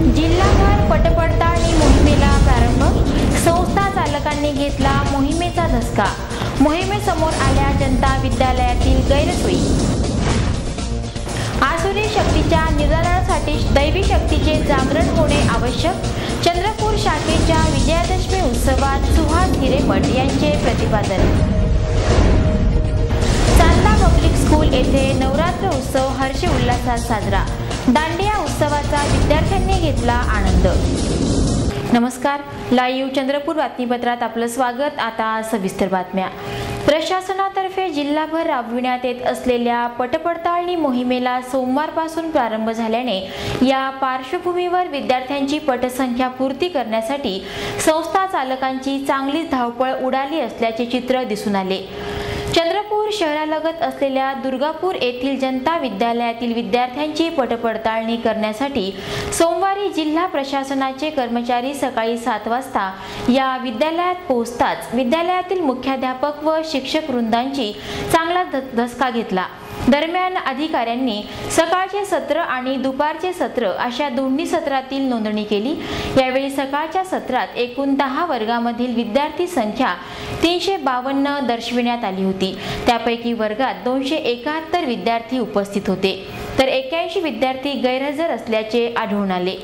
जिल्हाभर पटपडताळणी मोहिमेला प्रारंभ, संस्था चालकांनी घेतला मोहिमेचा धसका। मोहिमेसमोर आल्या जनता विद्यालयातील गैरसोयी। आसुरी शक्तीच्या निधनासाठी दैवी शक्तीचे जागरण होणे आवश्यक, चंद्रपूर शाखेच्या विजयादशमी उत्सवात सुहास हिरेमठ यांचे प्रतिपादन। चांदा पब्लिक स्कूल येथे नवरात्र उत्सव हर्ष उल्हासात साजरा, दांडिया उत्सवाचा विद्यार्थ्यांनी घेतला आनंद। नमस्कार, लाईव्ह चंद्रपूर बातमीपत्रात आपलं स्वागत। आता सविस्तर बातम्या। प्रशासनातर्फे जिल्हाभर राबविण्यात येत असलेल्या पटपडताळणी मोहिमेला सोमवारपासून प्रारंभ झाल्याने या पार्श्वभूमीवर विद्यार्थ्यांची पटसंख्या पूर्ती करण्यासाठी संस्था चालकांची चांगलीच धावपळ उडाली असल्याचे चित्र दिसून आले। चंद्रपूर शहरालगत असलेल्या दुर्गापूर येथील जनता विद्यालयातील विद्यार्थ्यांची पटपडताळणी करण्यासाठी सोमवारी जिल्हा प्रशासनाचे कर्मचारी सकाळी 7 वाजता या विद्यालयात पोहोचताच विद्यालयातील मुख्याध्यापक व शिक्षक वृंदांची चांगला धसका घेतला। दरम्यान अधिकाऱ्यांनी सकाळचे सत्र आणि दुपारचे सत्र अशा दोन्ही सत्रातील नोंदणी केली। यावेळी सकाळच्या सत्रात एकूण 10 वर्गामधील विद्यार्थी संख्या 352 दर्शविण्यात आली होती। त्यापैकी वर्गात 271 विद्यार्थी उपस्थित होते, तर 81 विद्यार्थी गैरहजर असल्याचे आढळून आले।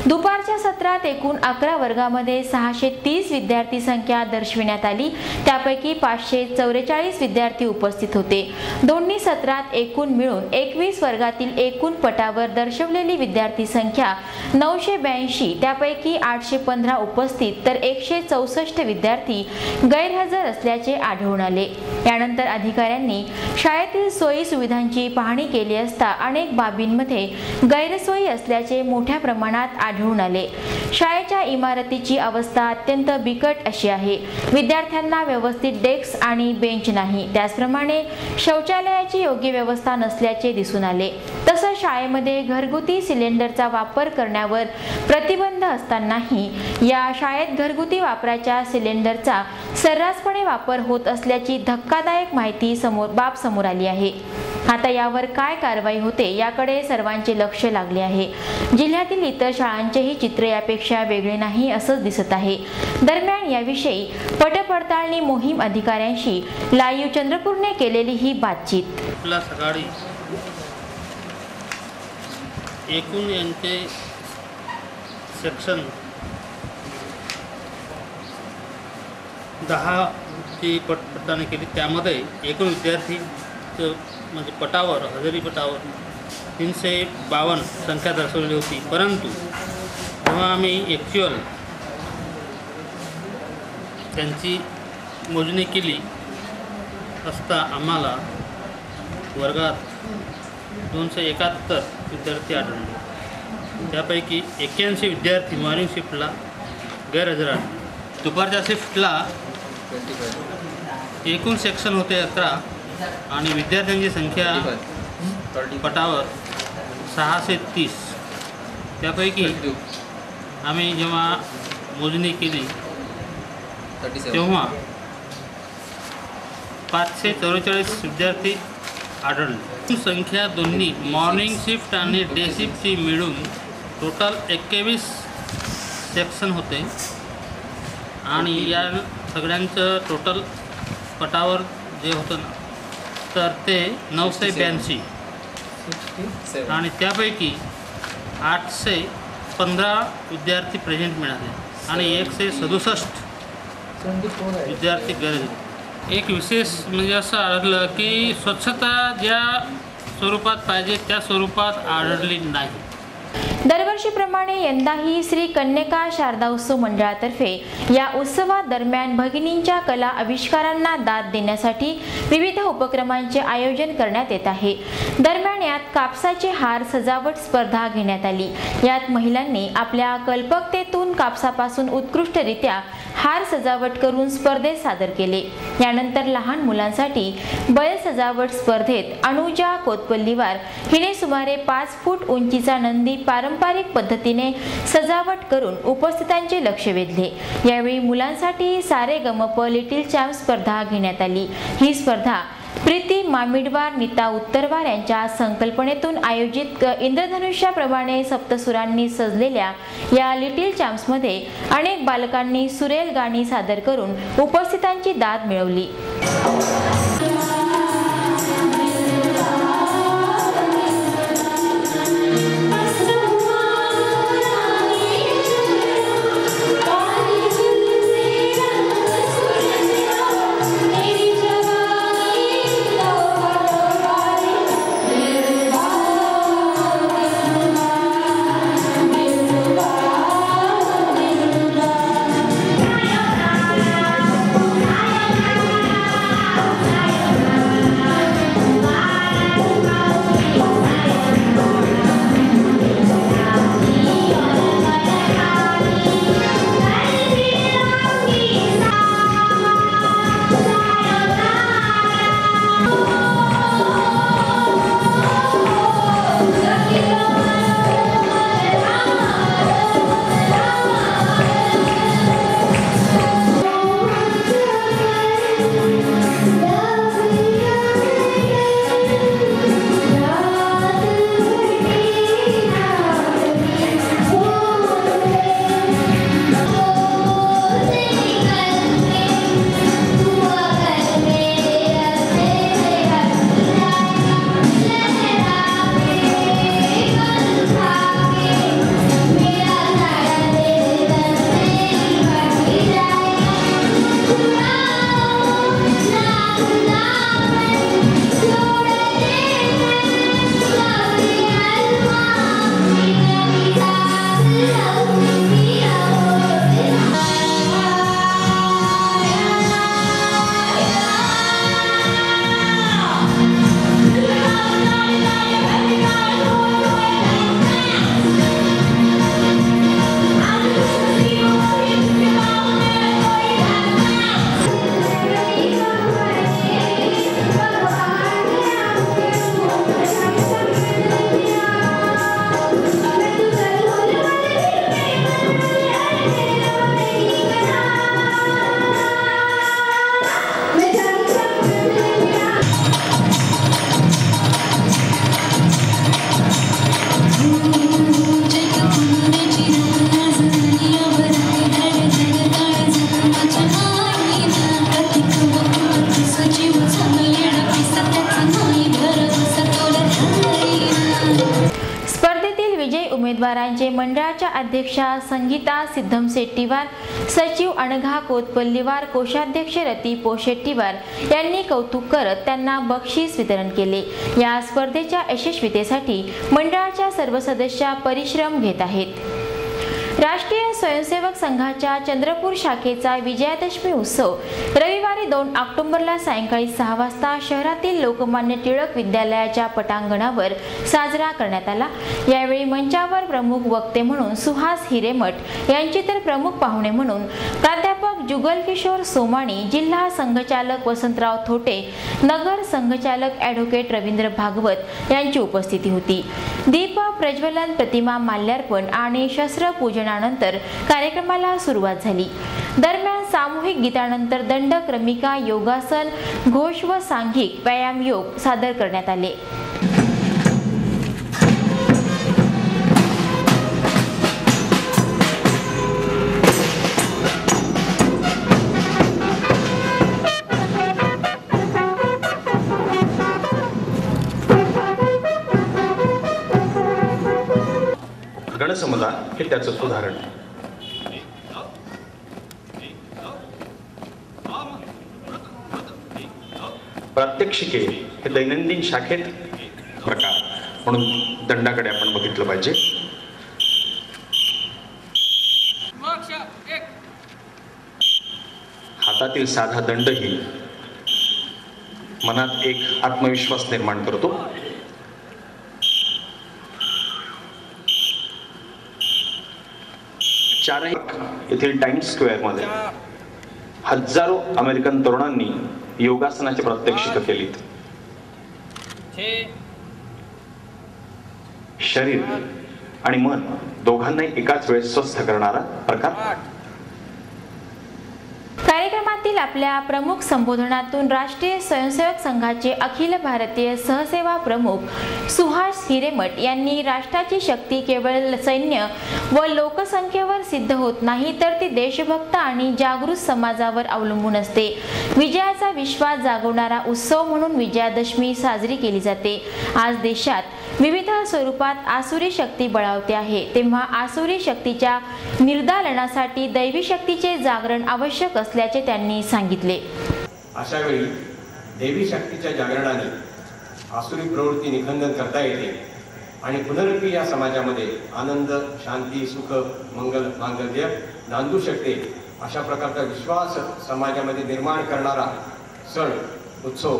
दुपारच्या सत्रात एकूण 11 वर्गामध्ये 630 विद्यार्थी संख्या दर्शविण्यात आली, त्यापैकी 544 विद्यार्थी उपस्थित होते। दोन्ही सत्रात एकूण मिळून 21 वर्गातील एकूण पटावर दर्शवलेली विद्यार्थी संख्या 982, त्यापैकी 815 उपस्थित तर 164 विद्यार्थी गैरहजर असल्याचे आढळून आले। यानंतर अधिकाऱ्यांनी शाळेतील सोयी सुविधांची पाहणी केली असता अनेक बाबींमध्ये गैरसोयी असल्याचे मोठ्या प्रमाणात आढळून आले। शाळेच्या इमारतीची अवस्था अत्यंत बिकट अशी आहे। विद्यार्थ्यांना व्यवस्थित डेस्क आणि बेंच नाही, त्याचप्रमाणे शौचालयाची योग्य व्यवस्था नसल्याचे दिसून आले। तसंच शाळेमध्ये घरगुती सिलेंडरचा वापर करण्यावर प्रतिबंध असतानाही या शाळेत घरगुती वापराच्या सिलेंडरचा सर्रासपणे वापर होत असल्याची धक्कादायक माहिती समोर आली आहे। आता यावर काय कारवाई होते याकडे सर्वांचे लक्ष लागले आहे। जिल्ह्यातील इतर शाळांचेही चित्र यापेक्षा वेगळे नाही असंच दिसत आहे। दरम्यान याविषयी पटपडताळणी मोहीम अधिकाऱ्यांशी लाईव्ह चंद्रपूरने केलेली ही बातचीत। सकाळी एकूण यांचे सेक्शन 10 ची पटपडताळणी केली। त्यामध्ये एकूण विद्यार्थी म्हणजे पटावर हजेरी पटावर 352 संख्या दर्शवली होती, परंतु जेव्हा आम्ही ॲक्च्युअल त्यांची मोजणी केली असता आम्हाला वर्गात 271 विद्यार्थी आढळले। त्यापैकी 81 विद्यार्थी मॉर्निंग शिफ्टला गैरहजर आढळले। दुपारच्या शिफ्टला एकूण सेक्शन होते 11 आणि विद्यार्थ्यांची संख्या पटावर 630। त्यापैकी आम्ही जेव्हा मोजणी केली तेव्हा 544 विद्यार्थी आढळले। संख्या दोन्ही मॉर्निंग शिफ्ट आणि डे शिफ्टची मिळून टोटल 21 सेक्शन होते आणि या सगळ्यांचं टोटल पटावर जे होतं ना तर ते 982 आणि त्यापैकी 815 विद्यार्थी प्रेझेंट मिळाले आणि 167 विद्यार्थी गैरहजर। एक विशेष म्हणजे असं आढळलं की स्वच्छता ज्या स्वरूपात पाहिजे त्या स्वरूपात आढळली नाही। दरवर्षीप्रमाणे यंदाही श्री कन्यका शारदा उत्सव मंडळातर्फे या उत्सवादरम्यान भगिनींच्या कला आविष्कारांना दाद देण्यासाठी विविध उपक्रमांचे आयोजन करण्यात येत आहे। दरम्यान यात कापसाचे हार सजावट स्पर्धा घेण्यात आली। यात महिलांनी आपल्या कल्पकतेतून कापसापासून उत्कृष्टरित्या हार सजावट करून स्पर्धेत सादर केले। यानंतर लहान मुलांसाठी बैल सजावट स्पर्धेत अनुजा कोतपल्लीवार हिने सुमारे 5 फूट उंचीचा नंदी पारंपरिक पद्धतीने सजावट करून उपस्थितांचे लक्ष वेधले। यावेळी मुलांसाठी सारेगमप लिटिल चॅम्प स्पर्धा घेण्यात आली। ही स्पर्धा प्रीती मामिडवार, नीता उत्तरवार यांच्या संकल्पनेतून आयोजित इंद्रधनुष्याप्रमाणे सप्तसुरांनी सजलेल्या या लिटिल चॅम्प्समध्ये अनेक बालकांनी सुरेल गाणी सादर करून उपस्थितांची दाद मिळवली. उमेदवारांचे मंडळाच्या अध्यक्षा संगीता सिद्धमशेट्टीवार, सचिव अनघा कोतपल्लीवार, कोषाध्यक्ष रती पोशेट्टीवार यांनी कौतुक करत त्यांना बक्षीस वितरण केले. या स्पर्धेच्या यशस्वीतेसाठी मंडळाच्या सर्व सदस्य परिश्रम घेत आहेत. राष्ट्रीय स्वयंसेवक संघाच्या चंद्रपूर शाखेचा विजयादशमी उत्सव रविवारी 2 ऑक्टोबरला सायंकाळी 6 वाजता शहरातील लोकमान्य टिळक विद्यालयाच्या पटांगणावर साजरा करण्यात आला. यावेळी मंचावर प्रमुख वक्ते म्हणून सुहास हिरेमठ यांची तर प्रमुख पाहुणे म्हणून प्राध्यापक जुगल किशोर सोमाणी, जिल्हा संघचालक वसंतराव थोटे, नगर संघचालक ॲडव्होकेट रवींद्र भागवत यांची उपस्थिती होती. दीप प्रज्वलन, प्रतिमा माल्यार्पण आणि शस्त्रपूजनानंतर कार्यक्रमाला सुरुवात झाली. दरम्यान सामूहिक गीतानंतर दंड, क्रमिका, योगासन, घोष व सांघिक व्यायाम योग सादर करण्यात आले. गणसमुदाय हे त्याचं उदाहरण. प्रात्यक्षिके हे दैनंदिन शाखेत प्रकार म्हणून दंडाकडे आपण बघितलं पाहिजे. हातातील साधा दंडही मनात एक आत्मविश्वास निर्माण करतो. चारही येथील टाइम्स स्क्वेअर मध्ये हजारो अमेरिकन तरुणांनी योगासनाची प्रात्यक्षिक केलीत. शरीर आणि मन दोघांनाही एकाच वेळेस स्वस्थ करणारा प्रकार. कार्यक्रमात कार्यक्रमातील आपल्या प्रमुख संबोधनातून राष्ट्रीय स्वयंसेवक संघाचे अखिल भारतीय सहसेवा प्रमुख सुहास हिरेमठ यांनी राष्ट्राची शक्ती केवळ सैन्य व लोकसंख्येवर सिद्ध होत नाही, तर ती देशभक्त आणि जागृत समाजावर अवलंबून असते. विजयाचा विश्वास जागवणारा उत्सव म्हणून विजयादशमी साजरी केली जाते. आज देशात विविध स्वरूपात आसुरी शक्ती बळावते आहे, तेव्हा आसुरी शक्तीच्या निर्दालनासाठी दैवी शक्तीचे जागरण आवश्यक असल्याचे त्यांनी सांगितले. अशा वेळी देवी शक्तीच्या जागरणाने आसुरी प्रवृत्ती निखंदन करता येते आणि पुनरुक्ती या समाजामध्ये आनंद, शांती, सुख, मंगल, मांगल्य नांदू शकते. अशा प्रकारचा विश्वास समाजामध्ये निर्माण करणारा सण उत्सव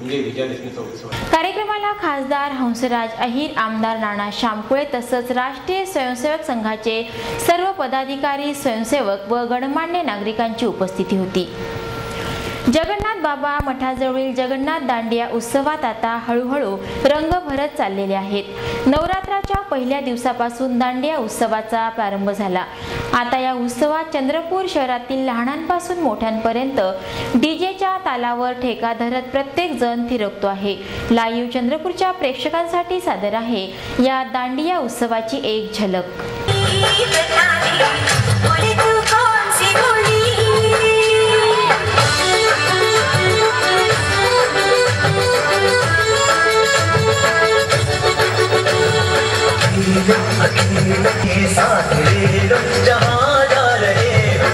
म्हणजे विजयादशमीचा उत्सव. कार्यक्रमाला खासदार हंसराज अहिर, आमदार नाना शामकुळे तसंच राष्ट्रीय स्वयंसेवक संघाचे सर्व पदाधिकारी, स्वयंसेवक व गणमान्य नागरिकांची उपस्थिती होती. जगन्नाथ बाबा मठाजवळील जगन्नाथ दांडिया उत्सवात आता हळूहळू रंग भरत चाललेले आहेत. नवरात्राच्या पहिल्या दिवसापासून दांडिया उत्सवाचा प्रारंभ झाला. आता या उत्सवात चंद्रपूर शहरातील लहानांपासून मोठ्यांपर्यंत डीजेच्या तालावर ठेका धरत प्रत्येक जण थिरकतो आहे. लाईव्ह चंद्रपूरच्या प्रेक्षकांसाठी सादर आहे या दांडिया उत्सवाची एक झलक. के साथ ले लो जहाँ जा रहे हो.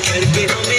करके